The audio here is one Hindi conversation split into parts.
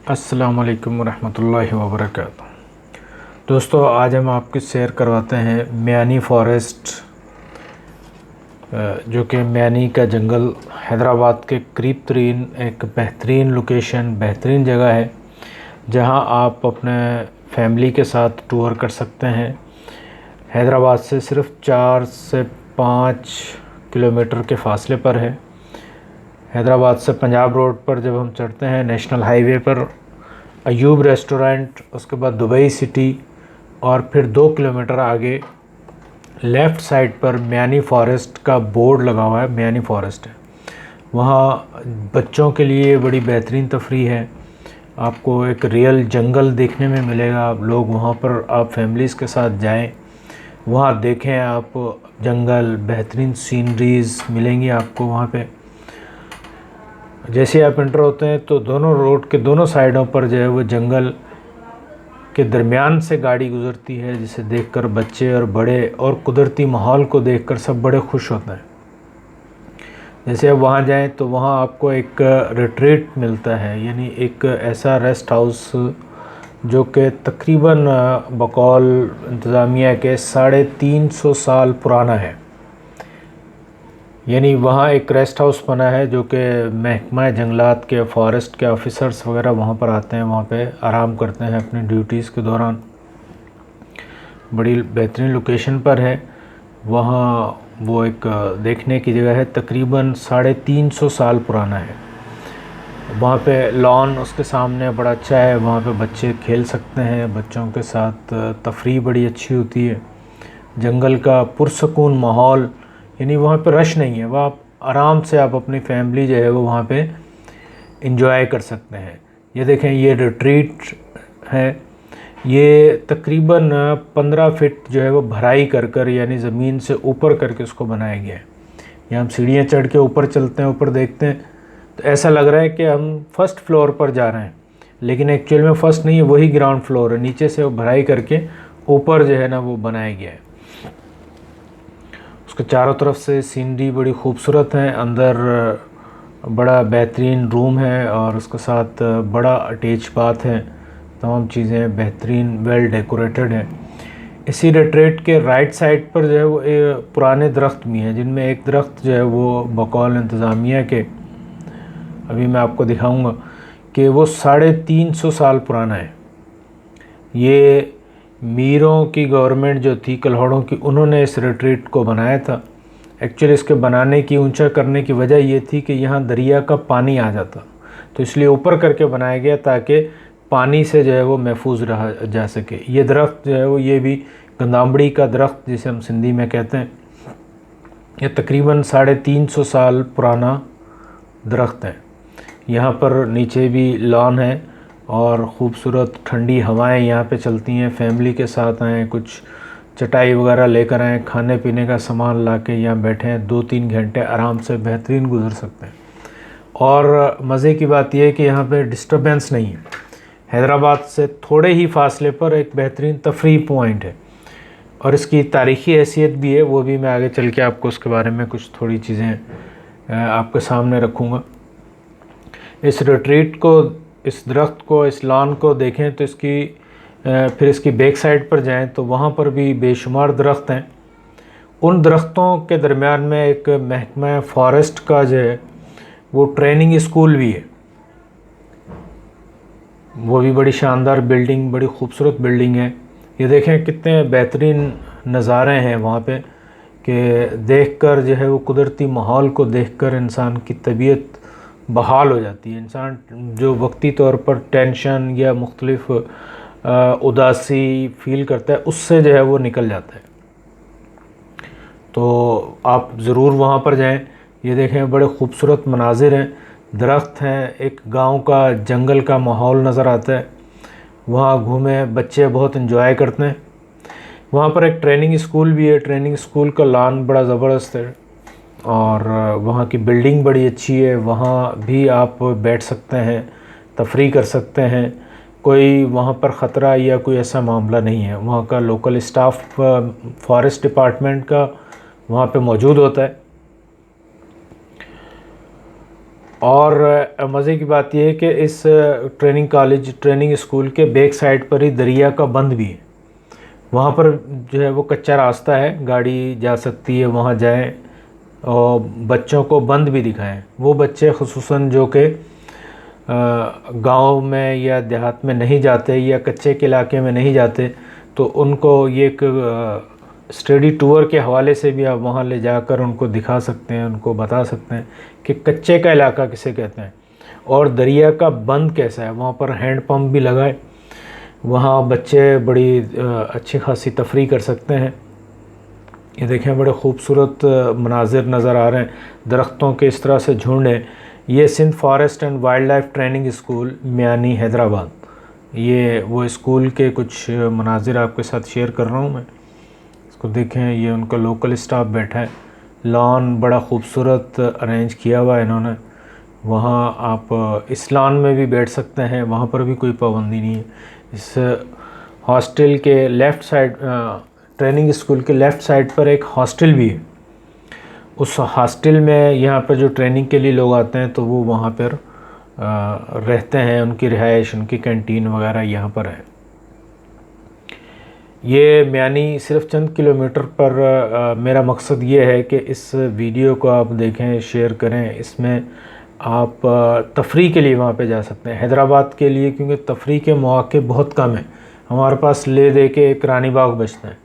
अस्सलाम वालेकुम रहमतुल्लाहि व बरकातुहू। दोस्तों, आज हम आपको शेयर करवाते हैं म्यानी फ़ॉरेस्ट, जो कि म्यानी का जंगल हैदराबाद के करीब तरीन एक बेहतरीन लोकेशन, बेहतरीन जगह है जहां आप अपने फैमिली के साथ टूर कर सकते हैं। हैदराबाद से सिर्फ़ 4 से 5 किलोमीटर के फ़ासले पर है। हैदराबाद से पंजाब रोड पर जब हम चढ़ते हैं नेशनल हाईवे पर, अयूब रेस्टोरेंट, उसके बाद दुबई सिटी और फिर 2 किलोमीटर आगे लेफ़्ट साइड पर म्यानी फ़ॉरेस्ट का बोर्ड लगा हुआ है। म्यानी फ़ॉरेस्ट है, वहाँ बच्चों के लिए बड़ी बेहतरीन तफरीह है। आपको एक रियल जंगल देखने में मिलेगा। आप लोग वहाँ पर आप फैमिलीज़ के साथ जाएं, वहाँ देखें, आप जंगल, बेहतरीन सीनरीज़ मिलेंगी आपको वहाँ पे। जैसे आप एंटर होते हैं तो दोनों रोड के दोनों साइडों पर जो है वो जंगल के दरमियान से गाड़ी गुज़रती है, जिसे देखकर बच्चे और बड़े और कुदरती माहौल को देखकर सब बड़े खुश होते हैं। जैसे आप वहाँ जाएं तो वहाँ आपको एक रिट्रीट मिलता है, यानी एक ऐसा रेस्ट हाउस जो कि तकरीबन बकौल इंतज़ामिया के 350 साल पुराना है। यानी वहाँ एक रेस्ट हाउस बना है जो कि महकमा जंगलात के, फ़ॉरेस्ट के ऑफिसर्स वगैरह वहाँ पर आते हैं, वहाँ पे आराम करते हैं अपनी ड्यूटीज़ के दौरान। बड़ी बेहतरीन लोकेशन पर है। वहाँ वो एक देखने की जगह है, तकरीबन 350 साल पुराना है। वहाँ पे लॉन उसके सामने बड़ा अच्छा है, वहाँ पे बच्चे खेल सकते हैं, बच्चों के साथ तफरीह बड़ी अच्छी होती है। जंगल का पुरसकून माहौल, यानी वहाँ पे रश नहीं है, वहाँ आप आराम से आप अपनी फैमिली जो है वो वहाँ पे इंजॉय कर सकते हैं। ये देखें, ये रिट्रीट है। ये तकरीबन 15 फीट जो है वो भराई कर यानी ज़मीन से ऊपर करके उसको बनाया गया है। यहाँ हम सीढ़ियाँ चढ़ के ऊपर चलते हैं, ऊपर देखते हैं तो ऐसा लग रहा है कि हम फर्स्ट फ्लोर पर जा रहे हैं, लेकिन एक्चुअल में फर्स्ट नहीं है, वही ग्राउंड फ्लोर है। नीचे से वो भराई करके ऊपर जो है ना वो बनाया गया है। उसके चारों तरफ से सीनरी बड़ी खूबसूरत है। अंदर बड़ा बेहतरीन रूम है और उसके साथ बड़ा अटैच बाथ है। तमाम चीज़ें बेहतरीन वेल डेकोरेटेड है। इसी रिट्रीट के राइट साइड पर जो है वो पुराने दरख्त भी हैं, जिनमें एक दरख्त जो है वो बकौल इंतज़ामिया के, अभी मैं आपको दिखाऊंगा कि वो 350 साल पुराना है। ये मीरों की गवर्नमेंट जो थी, कल्हड़ों की, उन्होंने इस रिट्रीट को बनाया था। एक्चुअली इसके बनाने की, ऊंचा करने की वजह ये थी कि यहाँ दरिया का पानी आ जाता, तो इसलिए ऊपर करके बनाया गया ताकि पानी से जो है वो महफूज रहा जा सके। ये दरख्त जो है वो, ये भी गंदामड़ी का दरख्त जिसे हम सिंधी में कहते हैं, ये तकरीबन 350 साल पुराना दरख्त है। यहाँ पर नीचे भी लॉन है और ख़ूबसूरत ठंडी हवाएं यहाँ पे चलती हैं। फैमिली के साथ आएँ, कुछ चटाई वगैरह लेकर आएँ, खाने पीने का सामान ला के यहाँ बैठें, 2-3 घंटे आराम से बेहतरीन गुजर सकते हैं। और मज़े की बात यह है कि यहाँ पे डिस्टर्बेंस नहीं है। हैदराबाद से थोड़े ही फासले पर एक बेहतरीन तफरीह पॉइंट है और इसकी तारीख़ी हैसियत भी है, वो भी मैं आगे चल के आपको उसके बारे में कुछ थोड़ी चीज़ें आपके सामने रखूँगा। इस रिट्रीट को, इस दरख्त को, इस लॉन को देखें तो फिर इसकी बैक साइड पर जाएं तो वहाँ पर भी बेशुमार दरख्त हैं। उन दरख्तों के दरमियान में एक महकमा फ़ॉरेस्ट का जो है वो ट्रेनिंग स्कूल भी है। वो भी बड़ी शानदार बिल्डिंग, बड़ी खूबसूरत बिल्डिंग है। ये देखें कितने बेहतरीन नज़ारे हैं वहाँ पे कि देखकर जो है वो कुदरती माहौल को देखकर इंसान की तबीयत बहाल हो जाती है। इंसान जो वक्ती तौर पर टेंशन या मुख्तलिफ उदासी फ़ील करता है, उससे जो है वो निकल जाता है। तो आप ज़रूर वहाँ पर जाएं। ये देखें, बड़े खूबसूरत मनाजिर हैं, दरख्त हैं, एक गांव का, जंगल का माहौल नज़र आता है। वहाँ घूमें, बच्चे बहुत इंजॉय करते हैं। वहाँ पर एक ट्रेनिंग स्कूल भी है। ट्रेनिंग स्कूल का लॉन बड़ा ज़बरदस्त है और वहाँ की बिल्डिंग बड़ी अच्छी है। वहाँ भी आप बैठ सकते हैं, तफरीह कर सकते हैं। कोई वहाँ पर ख़तरा या कोई ऐसा मामला नहीं है। वहाँ का लोकल स्टाफ फॉरेस्ट डिपार्टमेंट का वहाँ पे मौजूद होता है। और मज़े की बात यह है कि इस ट्रेनिंग स्कूल के बैक साइड पर ही दरिया का बंद भी है। वहाँ पर जो है वो कच्चा रास्ता है, गाड़ी जा सकती है, वहाँ जाएं और बच्चों को बंद भी दिखाएं। वो बच्चे खुसूसन जो कि गांव में या देहात में नहीं जाते या कच्चे के इलाके में नहीं जाते, तो उनको ये एक स्टडी टूर के हवाले से भी आप वहाँ ले जाकर उनको दिखा सकते हैं, उनको बता सकते हैं कि कच्चे का इलाका किसे कहते हैं और दरिया का बंद कैसा है। वहाँ पर हैंड पंप भी लगाए, वहाँ बच्चे बड़ी अच्छी खासी तफरी कर सकते हैं। ये देखें बड़े खूबसूरत मनाजिर नज़र आ रहे हैं, दरख्तों के इस तरह से झुंड हैं। ये Sindh forest and wildlife training school Miani Hyderabad, ये वो स्कूल के कुछ मनाजिर आपके साथ शेयर कर रहा हूँ मैं। इसको देखें, ये उनका लोकल स्टाफ बैठा है, लॉन बड़ा खूबसूरत अरेंज किया हुआ है इन्होंने। वहाँ आप इस लॉन में भी बैठ सकते हैं, वहाँ पर भी कोई पाबंदी नहीं है। इस हॉस्टल के लेफ़्ट साइड, ट्रेनिंग स्कूल के लेफ़्ट साइड पर एक हॉस्टल भी है। उस हॉस्टल में यहाँ पर जो ट्रेनिंग के लिए लोग आते हैं तो वो वहाँ पर रहते हैं, उनकी रिहाइश, उनकी कैंटीन वगैरह यहाँ पर है। ये मियानी सिर्फ चंद किलोमीटर पर मेरा मकसद ये है कि इस वीडियो को आप देखें, शेयर करें। इसमें आप तफरी के लिए वहाँ पे जा सकते हैं हैदराबाद के लिए, क्योंकि तफरी के मौके बहुत कम हैं। हमारे पास ले दे के एक रानी बाग बचता है,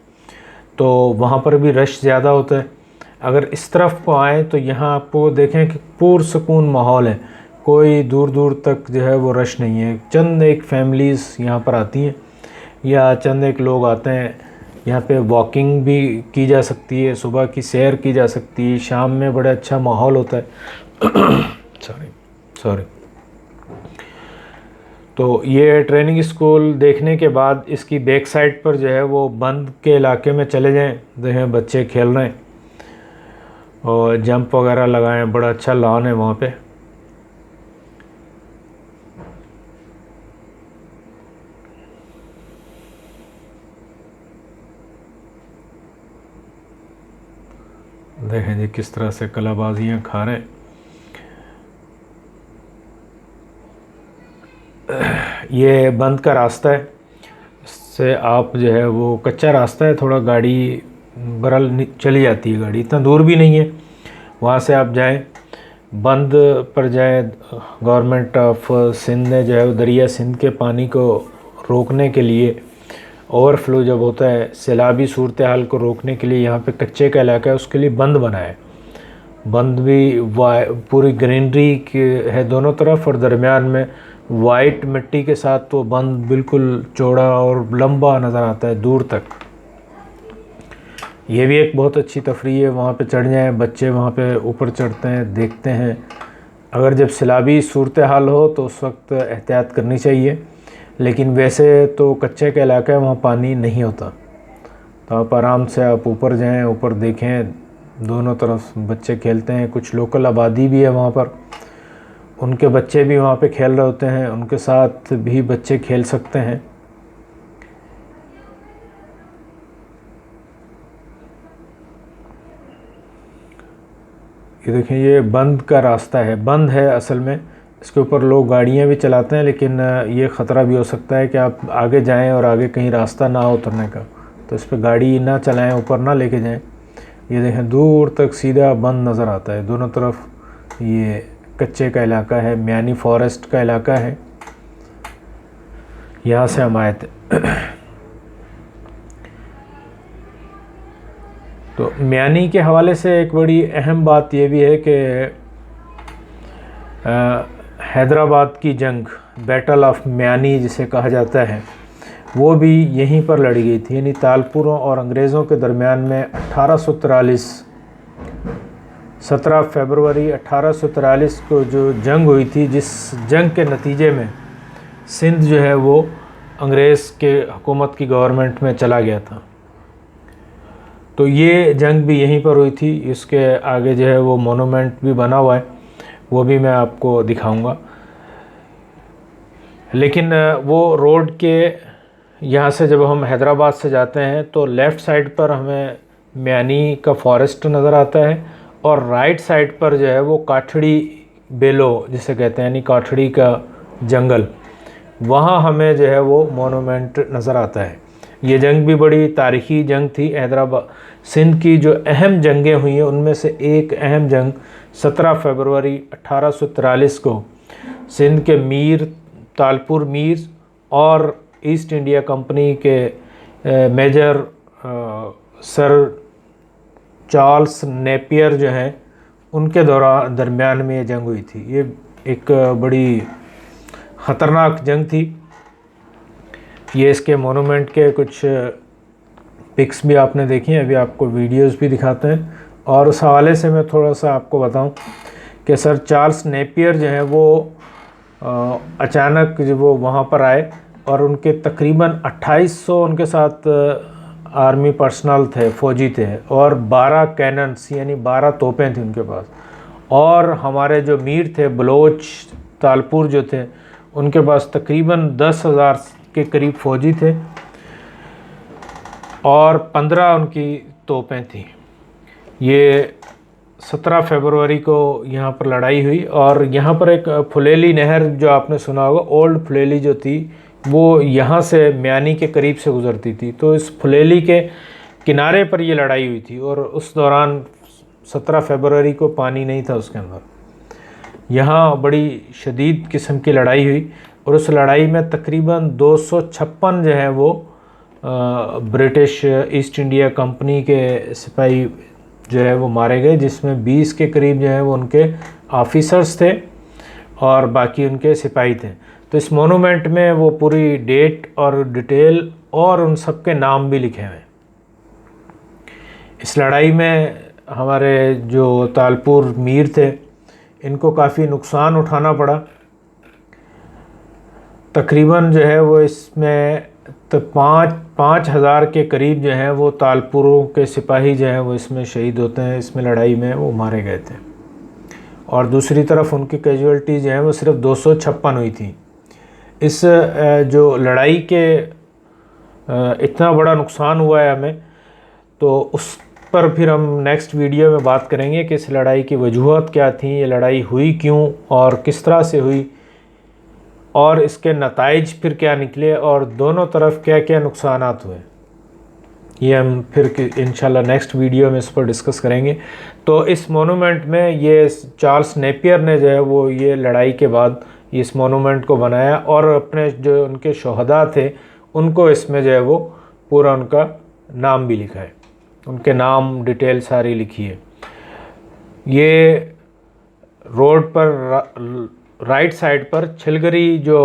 तो वहाँ पर भी रश ज़्यादा होता है। अगर इस तरफ को आएँ तो यहाँ आपको देखें कि पुरसकून माहौल है, कोई दूर दूर तक जो है वो रश नहीं है। चंद एक फैमिलीज़ यहाँ पर आती हैं या चंद एक लोग आते हैं। यहाँ पे वॉकिंग भी की जा सकती है, सुबह की सैर की जा सकती है, शाम में बड़ा अच्छा माहौल होता है। सॉरी। तो ये ट्रेनिंग स्कूल देखने के बाद इसकी बैक साइड पर जो है वो बंद के इलाके में चले जाएं, देखें बच्चे खेल रहे हैं और जंप वगैरह लगाएं, बड़ा अच्छा लॉन है वहाँ पे। देखें जी किस तरह से कलाबाजियाँ खा रहे हैं। ये बंद का रास्ता है, इससे आप जो है वो कच्चा रास्ता है, थोड़ा गाड़ी बरल चली जाती है, गाड़ी इतना दूर भी नहीं है। वहाँ से आप जाएं, बंद पर जाएं। गवर्नमेंट ऑफ सिंध ने जो है वो दरिया सिंध के पानी को रोकने के लिए, ओवरफ्लो जब होता है, सैलाबी सूरत हाल को रोकने के लिए यहाँ पे कच्चे का इलाका है, उसके लिए बंद बनाया है। बंद भी पूरी ग्रीनरी है दोनों तरफ और दरमियान में वाइट मिट्टी के साथ, तो बंद बिल्कुल चौड़ा और लंबा नज़र आता है दूर तक। ये भी एक बहुत अच्छी तफरी है, वहाँ पे चढ़ जाएं, बच्चे वहाँ पे ऊपर चढ़ते हैं, देखते हैं। अगर जब सैलाबी सूरत हाल हो तो उस वक्त एहतियात करनी चाहिए, लेकिन वैसे तो कच्चे का इलाका है, वहाँ पानी नहीं होता। तो आप आराम से आप ऊपर जाएं, ऊपर देखें, दोनों तरफ बच्चे खेलते हैं। कुछ लोकल आबादी भी है वहाँ पर, उनके बच्चे भी वहाँ पे खेल रहे होते हैं, उनके साथ भी बच्चे खेल सकते हैं। ये देखें, ये बंद का रास्ता है, बंद है असल में। इसके ऊपर लोग गाड़ियाँ भी चलाते हैं, लेकिन ये ख़तरा भी हो सकता है कि आप आगे जाएं और आगे कहीं रास्ता ना हो उतरने का, तो इस पर गाड़ी ना चलाएं, ऊपर ना लेके जाएं। ये देखें दूर तक सीधा बंद नज़र आता है, दोनों तरफ ये कच्चे का इलाका है, मियानी फॉरेस्ट का इलाका है। यहाँ से हम आए थे। तो मियानी के हवाले से एक बड़ी अहम बात यह भी है कि हैदराबाद की जंग, बैटल ऑफ मियानी जिसे कहा जाता है, वो भी यहीं पर लड़ी गई थी। यानी तालपुरों और अंग्रेज़ों के दरमियान में 1843 17 फरवरी 1843 को जो जंग हुई थी, जिस जंग के नतीजे में सिंध जो है वो अंग्रेज़ के हुकूमत की गवर्नमेंट में चला गया था। तो ये जंग भी यहीं पर हुई थी। इसके आगे जो है वो मोनूमेंट भी बना हुआ है, वो भी मैं आपको दिखाऊंगा। लेकिन वो रोड के यहाँ से जब हम हैदराबाद से जाते हैं तो लेफ़्ट साइड पर हमें मियानी का फॉरेस्ट नज़र आता है और राइट साइड पर जो है वो काठड़ी बेलो जिसे कहते हैं, यानी काठड़ी का जंगल, वहाँ हमें जो है वो मोनूमेंट नज़र आता है। ये जंग भी बड़ी तारीख़ी जंग थी। हैदराबाद सिंध की जो अहम जंगें हुई हैं उनमें से एक अहम जंग 17 फरवरी 1843 को सिंध के मीर, तालपुर मीर और ईस्ट इंडिया कंपनी के मेजर सर चार्ल्स नेपियर जो हैं उनके दरमियान में ये जंग हुई थी। ये एक बड़ी ख़तरनाक जंग थी। ये इसके मोनूमेंट के कुछ पिक्स भी आपने देखी हैं, अभी आपको वीडियोस भी दिखाते हैं। और उस हवाले से मैं थोड़ा सा आपको बताऊं कि सर चार्ल्स नेपियर जो हैं वो अचानक जो वो वहाँ पर आए और उनके तकरीबन 2800 उनके साथ आर्मी पर्सनल थे, फ़ौजी थे, और 12 कैनन्स यानी 12 तोपें थी उनके पास। और हमारे जो मीर थे बलोच तालपुर जो थे उनके पास तकरीबन 10,000 के करीब फ़ौजी थे और 15 उनकी तोपें थीं। ये 17 फरवरी को यहाँ पर लड़ाई हुई और यहाँ पर एक फुलेली नहर जो आपने सुना होगा, ओल्ड फुलेली जो थी वो यहाँ से म्यानी के करीब से गुज़रती थी। तो इस फुलेली के किनारे पर ये लड़ाई हुई थी और उस दौरान 17 फरवरी को पानी नहीं था उसके अंदर। यहाँ बड़ी शदीद किस्म की लड़ाई हुई और उस लड़ाई में तकरीबन 256 जो है वो ब्रिटिश ईस्ट इंडिया कंपनी के सिपाही जो है वो मारे गए, जिसमें 20 के करीब जो है वो उनके ऑफिसर्स थे और बाकी उनके सिपाही थे। तो इस मोनूमेंट में वो पूरी डेट और डिटेल और उन सब के नाम भी लिखे हुए हैं। इस लड़ाई में हमारे जो तालपुर मीर थे इनको काफ़ी नुकसान उठाना पड़ा। तकरीबन जो है वो इसमें तो 5,000 के करीब जो हैं वो तालपुरों के सिपाही जो हैं वो इसमें शहीद होते हैं, इसमें लड़ाई में वो मारे गए थे। और दूसरी तरफ उनकी कैजुअल्टी जो है वो सिर्फ 256 हुई थी। इस जो लड़ाई के इतना बड़ा नुकसान हुआ है हमें, तो उस पर फिर हम नेक्स्ट वीडियो में बात करेंगे कि इस लड़ाई की वजूहत क्या थी, ये लड़ाई हुई क्यों और किस तरह से हुई और इसके नताइज फिर क्या निकले और दोनों तरफ क्या क्या नुकसानात हुए। ये हम फिर इंशाल्लाह नेक्स्ट वीडियो में इस पर डिस्कस करेंगे। तो इस मोनूमेंट में ये चार्ल्स नेपियर ने जो है वो ये लड़ाई के बाद इस मोनूमेंट को बनाया और अपने जो उनके शोहदा थे उनको इसमें जो है वो पूरा उनका नाम भी लिखा है, उनके नाम डिटेल सारी लिखी है। ये रोड पर राइट साइड पर छिलगरी जो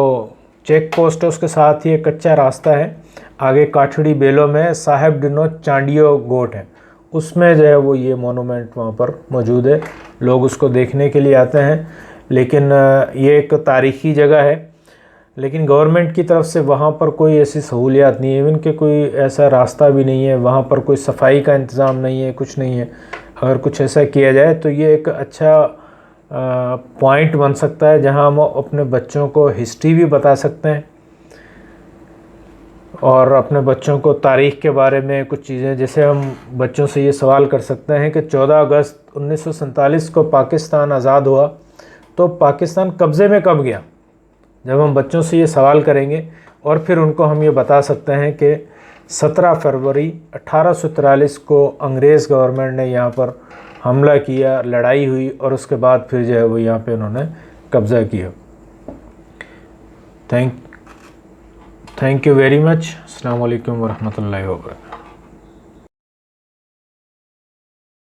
चेक पोस्ट है उसके साथ ही एक कच्चा रास्ता है, आगे काठड़ी बेलो में साहेब डिनो चांडियो गोट है, उसमें जो है वो ये मोनूमेंट वहाँ पर मौजूद है। लोग उसको देखने के लिए आते हैं, लेकिन ये एक तारीख़ी जगह है, लेकिन गवर्नमेंट की तरफ से वहाँ पर कोई ऐसी सहूलियात नहीं है, इवन के कोई ऐसा रास्ता भी नहीं है, वहाँ पर कोई सफाई का इंतज़ाम नहीं है, कुछ नहीं है। अगर कुछ ऐसा किया जाए तो ये एक अच्छा पॉइंट बन सकता है जहाँ हम अपने बच्चों को हिस्ट्री भी बता सकते हैं और अपने बच्चों को तारीख़ के बारे में कुछ चीज़ें, जैसे हम बच्चों से ये सवाल कर सकते हैं कि 14 अगस्त 1947 को पाकिस्तान आज़ाद हुआ, तो पाकिस्तान कब्ज़े में कब गया। जब हम बच्चों से ये सवाल करेंगे और फिर उनको हम ये बता सकते हैं कि 17 फरवरी 1843 को अंग्रेज़ गवर्नमेंट ने यहाँ पर हमला किया, लड़ाई हुई और उसके बाद फिर जो है वो यहाँ पे उन्होंने कब्ज़ा किया। Thank you very much. अस्सलाम वालेकुम वरहमतुल्लाहि वबरकातुहू।